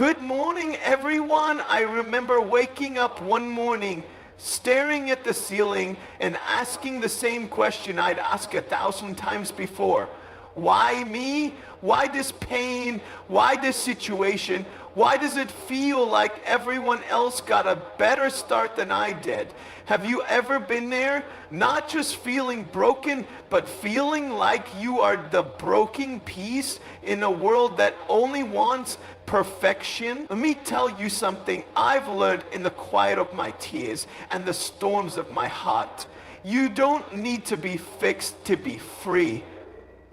Good morning, everyone. I remember waking up one morning, staring at the ceiling and asking the same question I'd asked 1,000 times before. Why me? Why this pain? Why this situation? Why does it feel like everyone else got a better start than I did? Have you ever been there? Not just feeling broken, but feeling like you are the broken piece in a world that only wants perfection? Let me tell you something I've learned in the quiet of my tears and the storms of my heart. You don't need to be fixed to be free.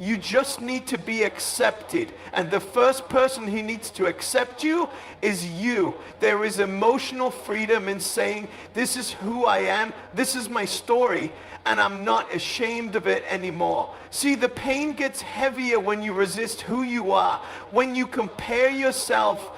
You just need to be accepted. And the first person who needs to accept you is you. There is emotional freedom in saying, this is who I am, this is my story, and I'm not ashamed of it anymore. See, the pain gets heavier when you resist who you are, when you compare yourself,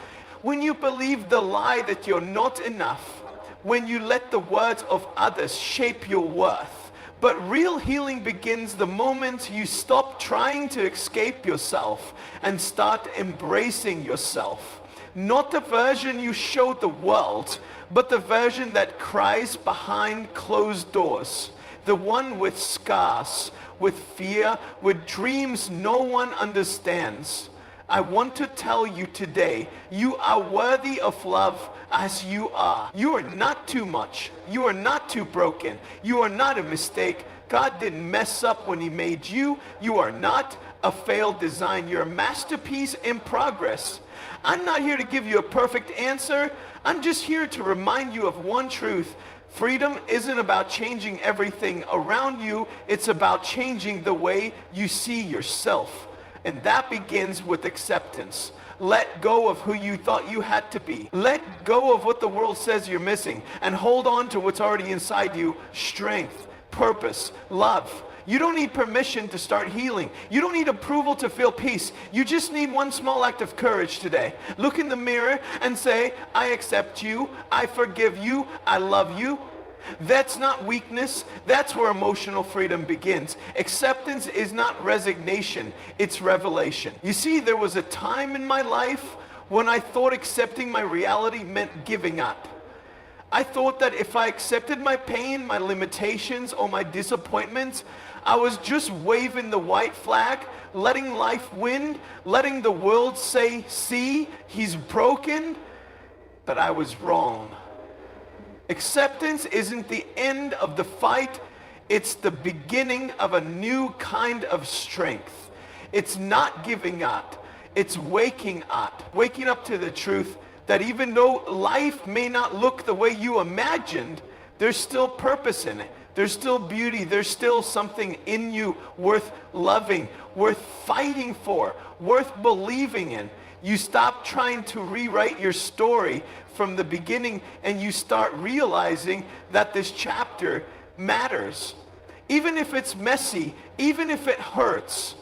when you believe the lie that you're not enough, when you let the words of others shape your worth. But real healing begins the moment you stop trying to escape yourself and start embracing yourself. Not the version you showed the world, but the version that cries behind closed doors. The one with scars, with fear, with dreams no one understands. I want to tell you today, you are worthy of love as you are. You are not too much. You are not too broken. You are not a mistake. God didn't mess up when he made you. You are not a failed design. You're a masterpiece in progress. I'm not here to give you a perfect answer. I'm just here to remind you of one truth. Freedom isn't about changing everything around you. It's about changing the way you see yourself. And that begins with acceptance. Let go of who you thought you had to be. Let go of what the world says you're missing and hold on to what's already inside you. Strength, purpose, love. You don't need permission to start healing. You don't need approval to feel peace. You just need one small act of courage today. Look in the mirror and say, I accept you, I forgive you, I love you. That's not weakness. That's where emotional freedom begins. Acceptance is not resignation. It's revelation. You see, there was a time in my life when I thought accepting my reality meant giving up. I thought that if I accepted my pain, my limitations, or my disappointments, I was just waving the white flag, letting life win, letting the world say, see, he's broken. But I was wrong. Acceptance isn't the end of the fight. It's the beginning of a new kind of strength. It's not giving up. It's waking up. Waking up to the truth that even though life may not look the way you imagined, there's still purpose in it. There's still beauty. There's still something in you worth loving, worth fighting for, worth believing in. You stop trying to rewrite your story from the beginning and you start realizing that this chapter matters. Even if it's messy, even if it hurts.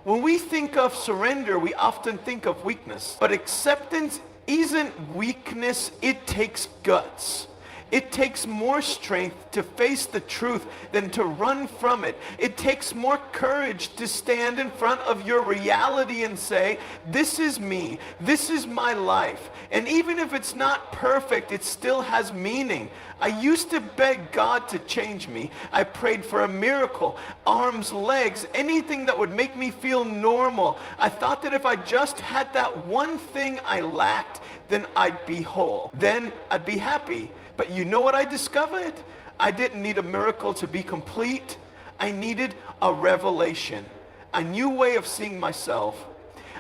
When we think of surrender, we often think of weakness. But acceptance isn't weakness, it takes guts. It takes more strength to face the truth than to run from it. It takes more courage to stand in front of your reality and say, this is me, this is my life. And even if it's not perfect, it still has meaning. I used to beg God to change me. I prayed for a miracle, arms, legs, anything that would make me feel normal. I thought that if I just had that one thing I lacked, then I'd be whole. Then I'd be happy. But you know what I discovered? I didn't need a miracle to be complete. I needed a revelation, a new way of seeing myself.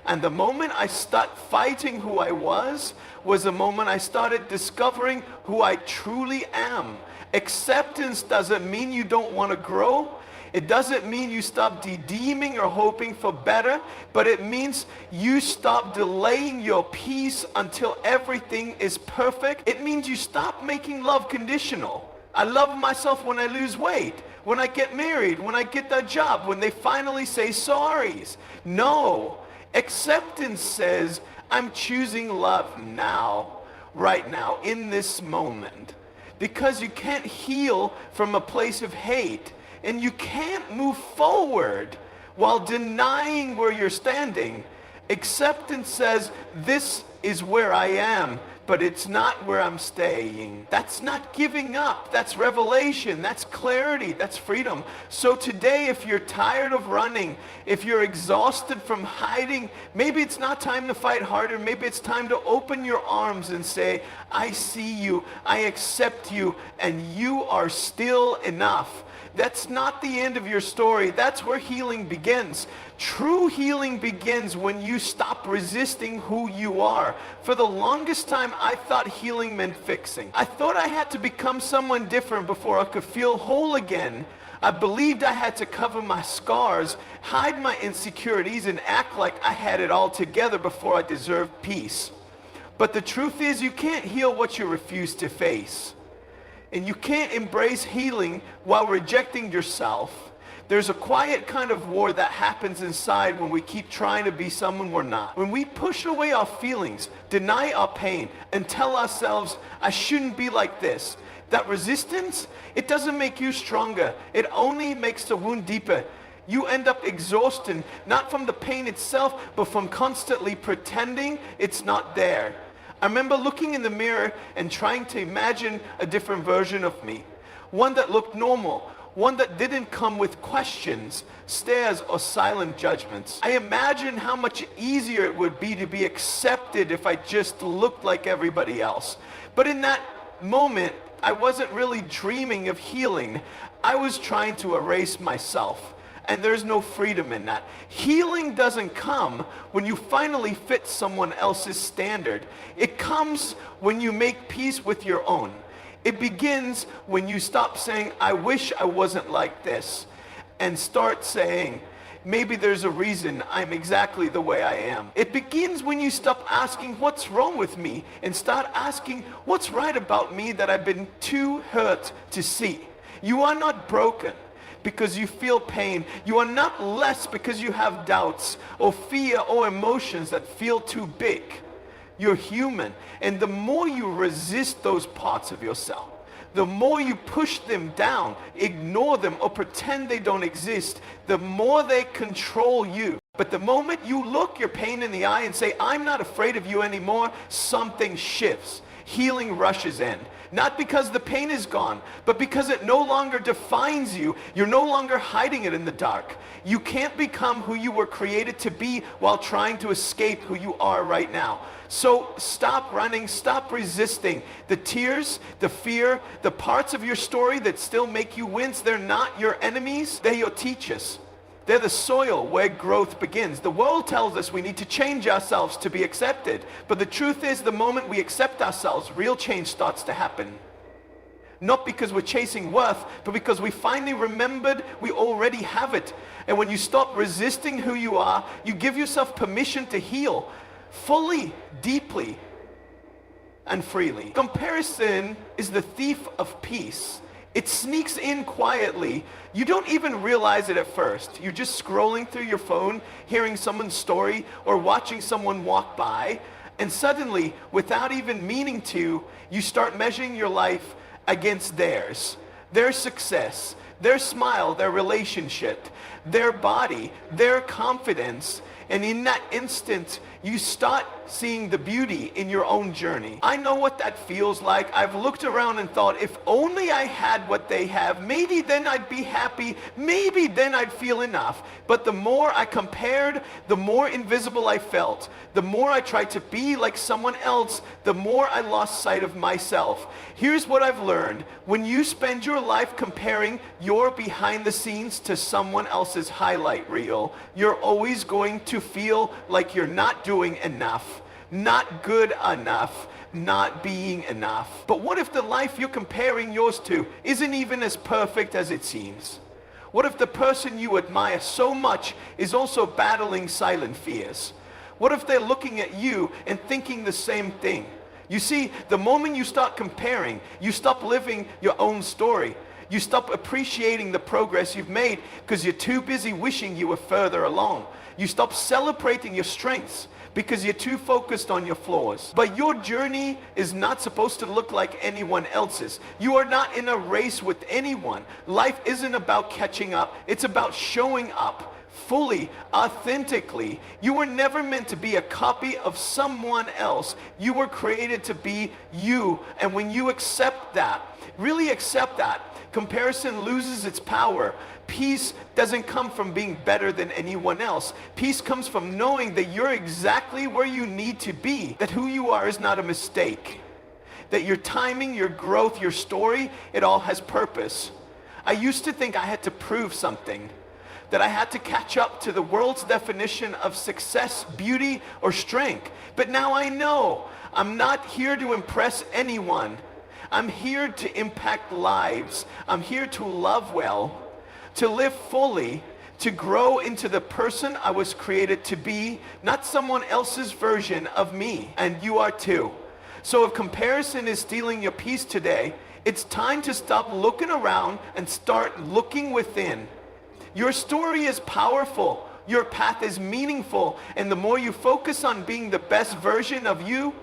And the moment I started fighting who I was the moment I started discovering who I truly am. Acceptance doesn't mean you don't want to grow. It doesn't mean you stop redeeming or hoping for better, but it means you stop delaying your peace until everything is perfect. It means you stop making love conditional. I love myself when I lose weight, when I get married, when I get that job, when they finally say sorries. No, acceptance says, I'm choosing love now, right now, in this moment. Because you can't heal from a place of hate. And you can't move forward while denying where you're standing. Acceptance says, this is where I am, but it's not where I'm staying. That's not giving up. That's revelation. That's clarity. That's freedom. So today, if you're tired of running, if you're exhausted from hiding, maybe it's not time to fight harder. Maybe it's time to open your arms and say, I see you, I accept you, and you are still enough. That's not the end of your story. That's where healing begins. True healing begins when you stop resisting who you are. For the longest time, I thought healing meant fixing. I thought I had to become someone different before I could feel whole again. I believed I had to cover my scars, hide my insecurities, and act like I had it all together before I deserved peace. But the truth is, you can't heal what you refuse to face. And you can't embrace healing while rejecting yourself. There's a quiet kind of war that happens inside when we keep trying to be someone we're not. When we push away our feelings, deny our pain, and tell ourselves, I shouldn't be like this. That resistance, it doesn't make you stronger. It only makes the wound deeper. You end up exhausted, not from the pain itself, but from constantly pretending it's not there. I remember looking in the mirror and trying to imagine a different version of me. One that looked normal. One that didn't come with questions, stares, or silent judgments. I imagined how much easier it would be to be accepted if I just looked like everybody else. But in that moment, I wasn't really dreaming of healing. I was trying to erase myself. And there's no freedom in that. Healing doesn't come when you finally fit someone else's standard. It comes when you make peace with your own. It begins when you stop saying, I wish I wasn't like this, and start saying, maybe there's a reason I'm exactly the way I am. It begins when you stop asking, what's wrong with me, and start asking, what's right about me that I've been too hurt to see. You are not broken because you feel pain. You are not less because you have doubts or fear or emotions that feel too big. You're human. And the more you resist those parts of yourself, the more you push them down, ignore them, or pretend they don't exist, the more they control you. But the moment you look your pain in the eye and say, I'm not afraid of you anymore, something shifts. Healing rushes in. Not because the pain is gone, but because it no longer defines you. You're no longer hiding it in the dark. You can't become who you were created to be while trying to escape who you are right now. So stop running, stop resisting. The tears, the fear, the parts of your story that still make you wince, they're not your enemies, they're your teachers. They're the soil where growth begins. The world tells us we need to change ourselves to be accepted. But the truth is, the moment we accept ourselves, real change starts to happen. Not because we're chasing worth, but because we finally remembered we already have it. And when you stop resisting who you are, you give yourself permission to heal fully, deeply, and freely. Comparison is the thief of peace. It sneaks in quietly. You don't even realize it at first. You're just scrolling through your phone, hearing someone's story, or watching someone walk by, and suddenly, without even meaning to, you start measuring your life against theirs. Their success, their smile, their relationship, their body, their confidence. And in that instant, you start seeing the beauty in your own journey. I know what that feels like. I've looked around and thought, if only I had what they have, maybe then I'd be happy, maybe then I'd feel enough. But the more I compared, the more invisible I felt. The more I tried to be like someone else, the more I lost sight of myself. Here's what I've learned. When you spend your life comparing your behind the scenes to someone else's highlight reel, you're always going to feel like you're not doing enough, not good enough, not being enough. But what if the life you're comparing yours to isn't even as perfect as it seems? What if the person you admire so much is also battling silent fears? What if they're looking at you and thinking the same thing? You see, the moment you start comparing, you stop living your own story. You stop appreciating the progress you've made because you're too busy wishing you were further along. You stop celebrating your strengths because you're too focused on your flaws. But your journey is not supposed to look like anyone else's. You are not in a race with anyone. Life isn't about catching up. It's about showing up fully, authentically. You were never meant to be a copy of someone else. You were created to be you. And when you accept that, really accept that, comparison loses its power. Peace doesn't come from being better than anyone else. Peace comes from knowing that you're exactly where you need to be, that who you are is not a mistake, that your timing, your growth, your story, it all has purpose. I used to think I had to prove something, that I had to catch up to the world's definition of success, beauty, or strength. But now I know I'm not here to impress anyone. I'm here to impact lives. I'm here to love well, to live fully, to grow into the person I was created to be, not someone else's version of me. And you are too. So if comparison is stealing your peace today, it's time to stop looking around and start looking within. Your story is powerful. Your path is meaningful. And the more you focus on being the best version of you,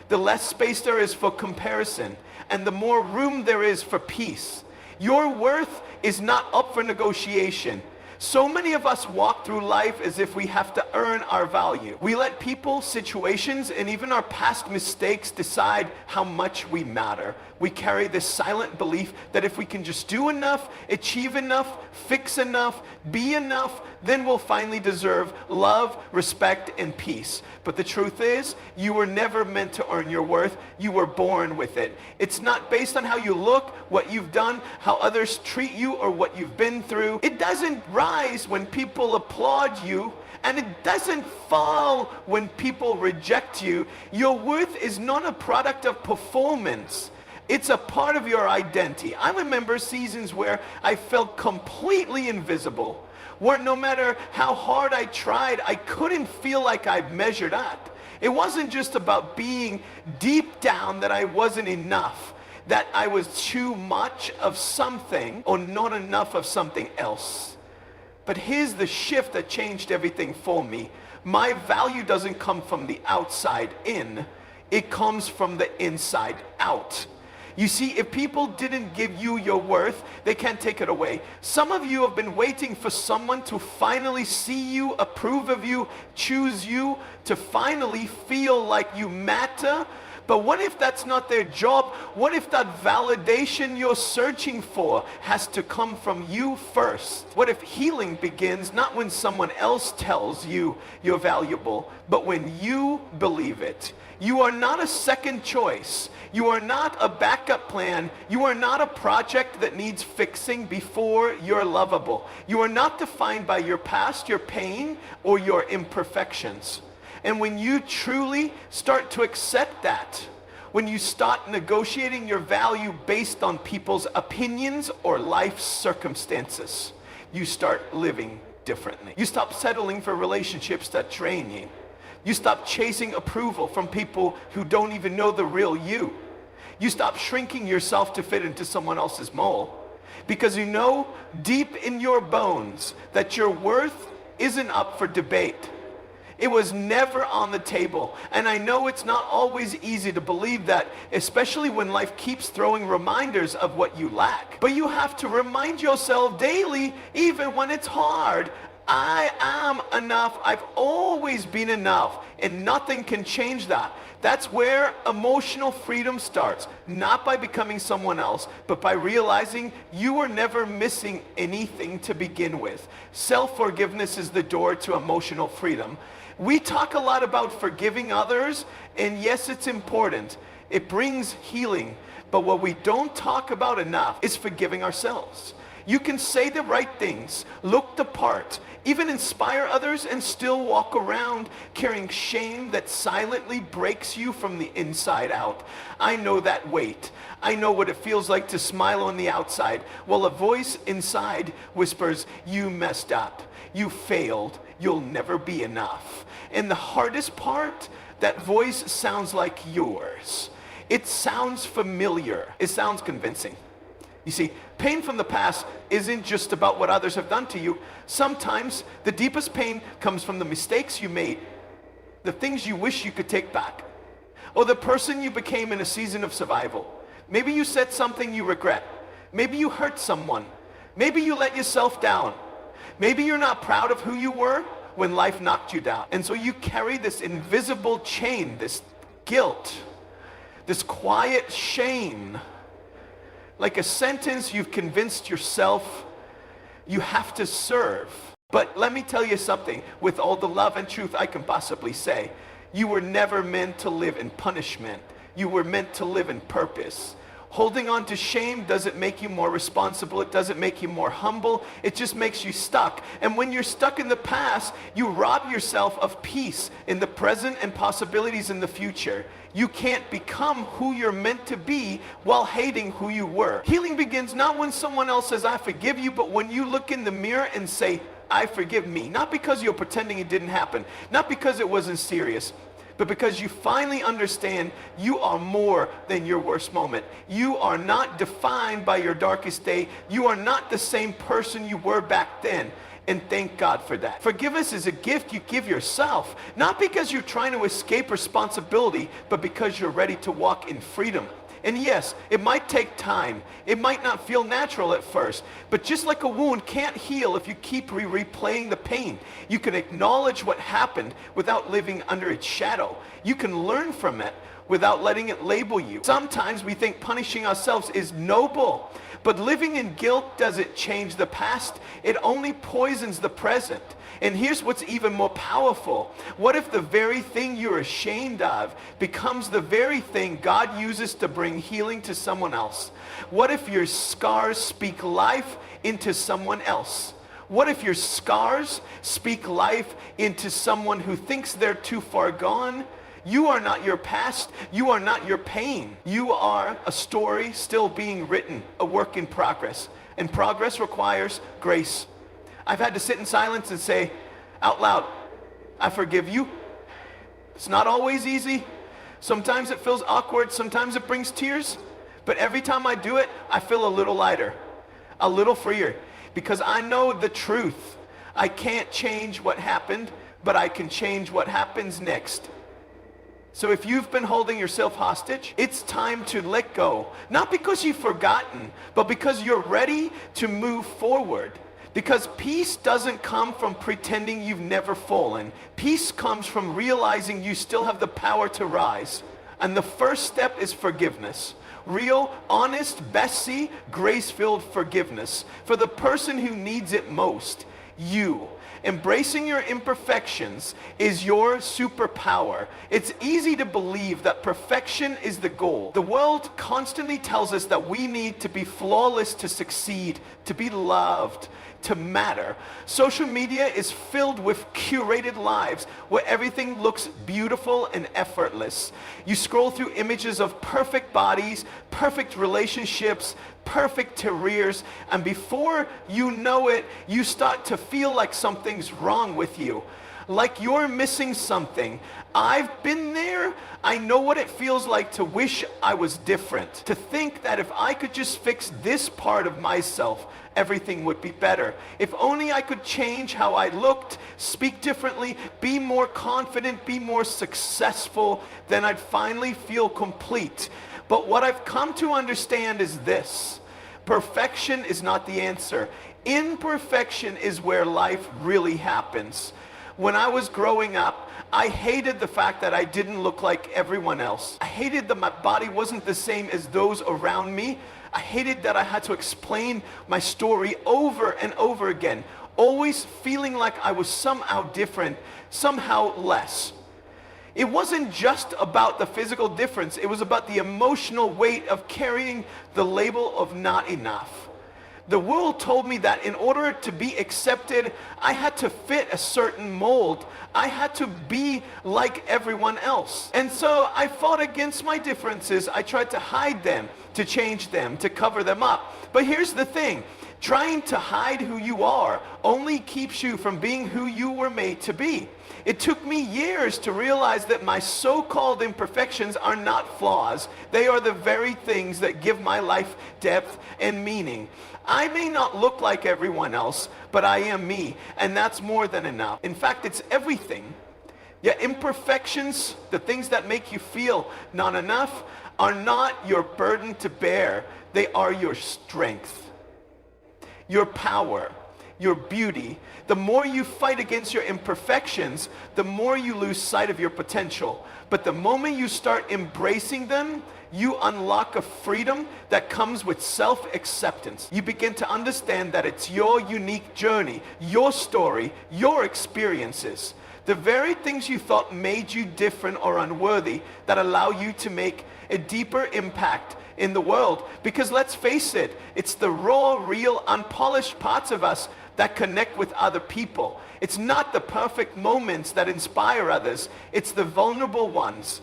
the less space there is for comparison, and the more room there is for peace. Your worth is not up for negotiation. So many of us walk through life as if we have to earn our value. We let people, situations, and even our past mistakes decide how much we matter. We carry this silent belief that if we can just do enough, achieve enough, fix enough, be enough, then we'll finally deserve love, respect, and peace. But the truth is, you were never meant to earn your worth. You were born with it. It's not based on how you look, what you've done, how others treat you, or what you've been through. It doesn't rise when people applaud you, and it doesn't fall when people reject you. Your worth is not a product of performance. It's a part of your identity. I remember seasons where I felt completely invisible, where no matter how hard I tried, I couldn't feel like I measured up. It wasn't just about being deep down that I wasn't enough, that I was too much of something or not enough of something else. But here's the shift that changed everything for me. My value doesn't come from the outside in. It comes from the inside out. You see, if people didn't give you your worth, they can't take it away. Some of you have been waiting for someone to finally see you, approve of you, choose you, to finally feel like you matter. But what if that's not their job? What if that validation you're searching for has to come from you first? What if healing begins not when someone else tells you you're valuable, but when you believe it? You are not a second choice. You are not a backup plan. You are not a project that needs fixing before you're lovable. You are not defined by your past, your pain, or your imperfections. And when you truly start to accept that, when you start negotiating your value based on people's opinions or life circumstances, you start living differently. You stop settling for relationships that drain you. You stop chasing approval from people who don't even know the real you. You stop shrinking yourself to fit into someone else's mold, because you know deep in your bones that your worth isn't up for debate. It was never on the table. And I know it's not always easy to believe that, especially when life keeps throwing reminders of what you lack. But you have to remind yourself daily, even when it's hard, I am enough. I've always been enough, and nothing can change that. That's where emotional freedom starts, not by becoming someone else, but by realizing you were never missing anything to begin with. Self-forgiveness is the door to emotional freedom. We talk a lot about forgiving others, and yes, it's important. It brings healing. But what we don't talk about enough is forgiving ourselves. You can say the right things, look the part, even inspire others, and still walk around carrying shame that silently breaks you from the inside out. I know that weight. I know what it feels like to smile on the outside, while a voice inside whispers, you messed up, you failed, you'll never be enough. And the hardest part, that voice sounds like yours. It sounds familiar. It sounds convincing. You see, pain from the past isn't just about what others have done to you. Sometimes the deepest pain comes from the mistakes you made, the things you wish you could take back, or the person you became in a season of survival. Maybe you said something you regret. Maybe you hurt someone. Maybe you let yourself down. Maybe you're not proud of who you were when life knocked you down. And so you carry this invisible chain, this guilt, this quiet shame, like a sentence you've convinced yourself you have to serve. But let me tell you something, with all the love and truth I can possibly say, you were never meant to live in punishment. You were meant to live in purpose. Holding on to shame doesn't make you more responsible. It doesn't make you more humble. It just makes you stuck. And when you're stuck in the past, you rob yourself of peace in the present and possibilities in the future. You can't become who you're meant to be while hating who you were. Healing begins not when someone else says, I forgive you, but when you look in the mirror and say, I forgive me. Not because you're pretending it didn't happen. Not because it wasn't serious. But because you finally understand you are more than your worst moment. You are not defined by your darkest day. You are not the same person you were back then. And thank God for that. Forgiveness is a gift you give yourself, not because you're trying to escape responsibility, but because you're ready to walk in freedom. And yes, it might take time. It might not feel natural at first. But just like a wound can't heal if you keep replaying the pain. You can acknowledge what happened without living under its shadow. You can learn from it without letting it label you. Sometimes we think punishing ourselves is noble. But living in guilt doesn't change the past. It only poisons the present. And here's what's even more powerful. What if the very thing you're ashamed of becomes the very thing God uses to bring healing to someone else? What if your scars speak life into someone else? What if your scars speak life into someone who thinks they're too far gone? You are not your past. You are not your pain. You are a story still being written, a work in progress. And progress requires grace. I've had to sit in silence and say out loud, I forgive you. It's not always easy. Sometimes it feels awkward. Sometimes it brings tears. But every time I do it, I feel a little lighter, a little freer, because I know the truth. I can't change what happened, but I can change what happens next. So if you've been holding yourself hostage, it's time to let go. Not because you've forgotten, but because you're ready to move forward. Because peace doesn't come from pretending you've never fallen. Peace comes from realizing you still have the power to rise. And the first step is forgiveness. Real, honest, messy, grace-filled forgiveness for the person who needs it most, you. Embracing your imperfections is your superpower. It's easy to believe that perfection is the goal. The world constantly tells us that we need to be flawless to succeed, to be loved, to matter. Social media is filled with curated lives where everything looks beautiful and effortless. You scroll through images of perfect bodies, perfect relationships, perfect careers, and before you know it, you start to feel like something's wrong with you. Like you're missing something. I've been there. I know what it feels like to wish I was different. To think that if I could just fix this part of myself, everything would be better. If only I could change how I looked, speak differently, be more confident, be more successful, then I'd finally feel complete. But what I've come to understand is this. Perfection is not the answer. Imperfection is where life really happens. When I was growing up, I hated the fact that I didn't look like everyone else. I hated that my body wasn't the same as those around me. I hated that I had to explain my story over and over again, always feeling like I was somehow different, somehow less. It wasn't just about the physical difference. It was about the emotional weight of carrying the label of not enough. The world told me that in order to be accepted, I had to fit a certain mold. I had to be like everyone else. And so I fought against my differences. I tried to hide them, to change them, to cover them up. But here's the thing. Trying to hide who you are only keeps you from being who you were made to be. It took me years to realize that my so-called imperfections are not flaws. They are the very things that give my life depth and meaning. I may not look like everyone else, but I am me, and that's more than enough. In fact, it's everything. Yet imperfections, the things that make you feel not enough, are not your burden to bear. They are your strength, your power, your beauty. The more you fight against your imperfections, the more you lose sight of your potential. But the moment you start embracing them, you unlock a freedom that comes with self-acceptance. You begin to understand that it's your unique journey, your story, your experiences. The very things you thought made you different or unworthy that allow you to make a deeper impact in the world. Because let's face it, it's the raw, real, unpolished parts of us that connect with other people. It's not the perfect moments that inspire others. It's the vulnerable ones.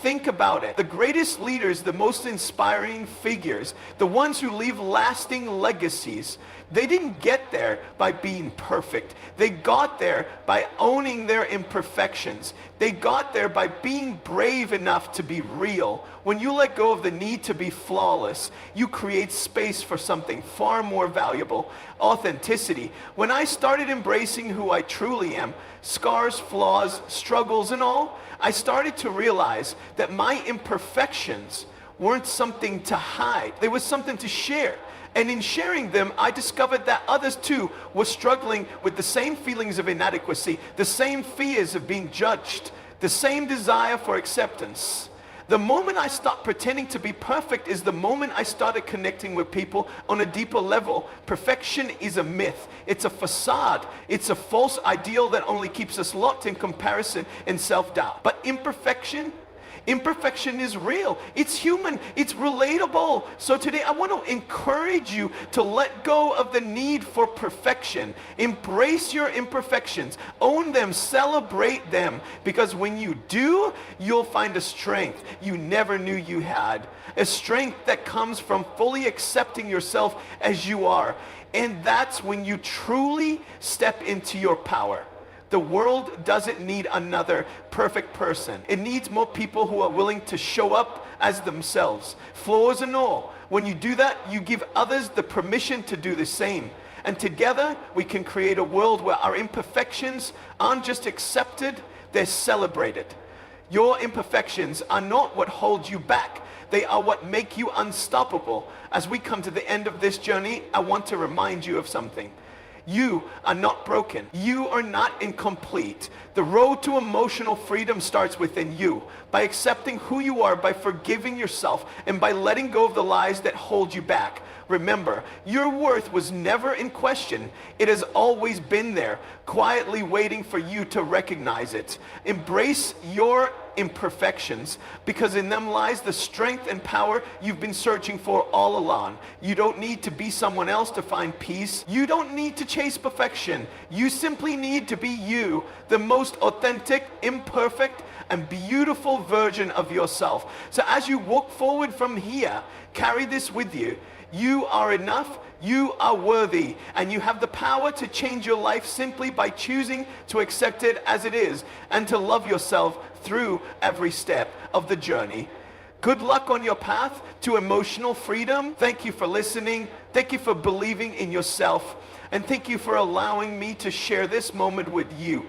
Think about it. The greatest leaders, the most inspiring figures, the ones who leave lasting legacies, they didn't get there by being perfect. They got there by owning their imperfections. They got there by being brave enough to be real. When you let go of the need to be flawless, you create space for something far more valuable, authenticity. When I started embracing who I truly am, scars, flaws, struggles, and all, I started to realize that my imperfections weren't something to hide. They were something to share. And in sharing them, I discovered that others too were struggling with the same feelings of inadequacy, the same fears of being judged, the same desire for acceptance. The moment I stopped pretending to be perfect is the moment I started connecting with people on a deeper level. Perfection is a myth. It's a facade. It's a false ideal that only keeps us locked in comparison and self-doubt. But imperfection is real. It's human. It's relatable. So today I want to encourage you to let go of the need for perfection. Embrace your imperfections. Own them. Celebrate them. Because when you do, you'll find a strength you never knew you had. A strength that comes from fully accepting yourself as you are. And that's when you truly step into your power. The world doesn't need another perfect person. It needs more people who are willing to show up as themselves, flaws and all. When you do that, you give others the permission to do the same. And together, we can create a world where our imperfections aren't just accepted, they're celebrated. Your imperfections are not what holds you back. They are what make you unstoppable. As we come to the end of this journey, I want to remind you of something. You are not broken. You are not incomplete. The road to emotional freedom starts within you. By accepting who you are, by forgiving yourself, and by letting go of the lies that hold you back. Remember, your worth was never in question. It has always been there, quietly waiting for you to recognize it. Embrace your imperfections, because in them lies the strength and power you've been searching for all along. You don't need to be someone else to find peace. You don't need to chase perfection. You simply need to be you, the most authentic, imperfect, and beautiful version of yourself. So as you walk forward from here, carry this with you. You are enough, you are worthy, and you have the power to change your life simply by choosing to accept it as it is and to love yourself through every step of the journey. Good luck on your path to emotional freedom. Thank you for listening. Thank you for believing in yourself. And thank you for allowing me to share this moment with you.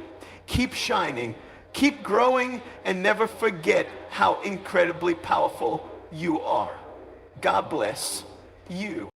Keep shining, keep growing, and never forget how incredibly powerful you are. God bless you.